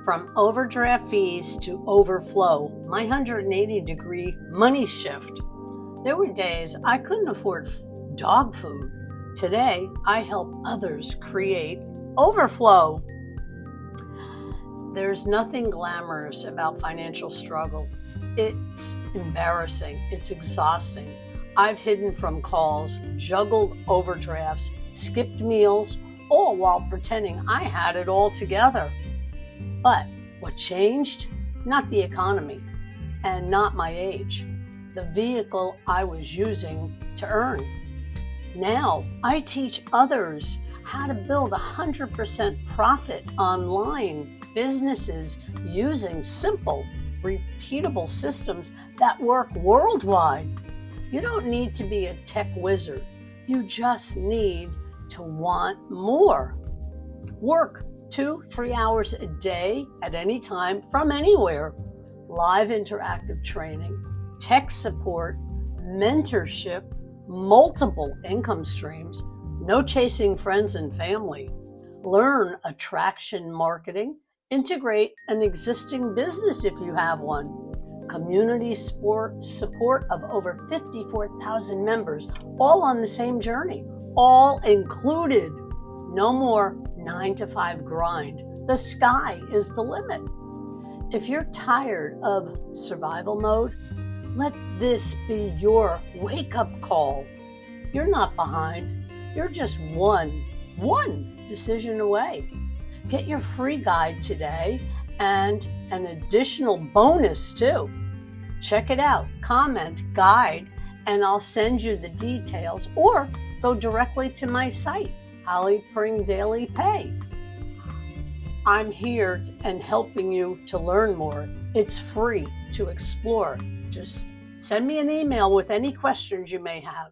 From overdraft fees to overflow, my 180-degree money shift. There were days I couldn't afford dog food. Today, I help others create overflow. There's nothing glamorous about financial struggle. It's embarrassing. It's exhausting. I've hidden from calls, juggled overdrafts, skipped meals, all while pretending I had it all together. But what changed? Not the economy, and not my age, the vehicle I was using to earn. Now I teach others how to build 100% profit online businesses using simple, repeatable systems that work worldwide. You don't need to be a tech wizard. You just need to want more. Work 2-3 hours a day at any time from anywhere. Live interactive training, tech support, mentorship, multiple income streams, no chasing friends and family. Learn attraction marketing, integrate an existing business if you have one. Community support of over 54,000 members, all on the same journey, all included. No more 9-to-5 grind. The sky is the limit. If you're tired of survival mode, let this be your wake-up call. You're not behind. You're just one decision away. Get your free guide today and an additional bonus too. Check it out, comment, guide, and I'll send you the details, or go directly to my site, Holly Pring Daily Pay. I'm here and helping you to learn more. It's free to explore. Just send me an email with any questions you may have.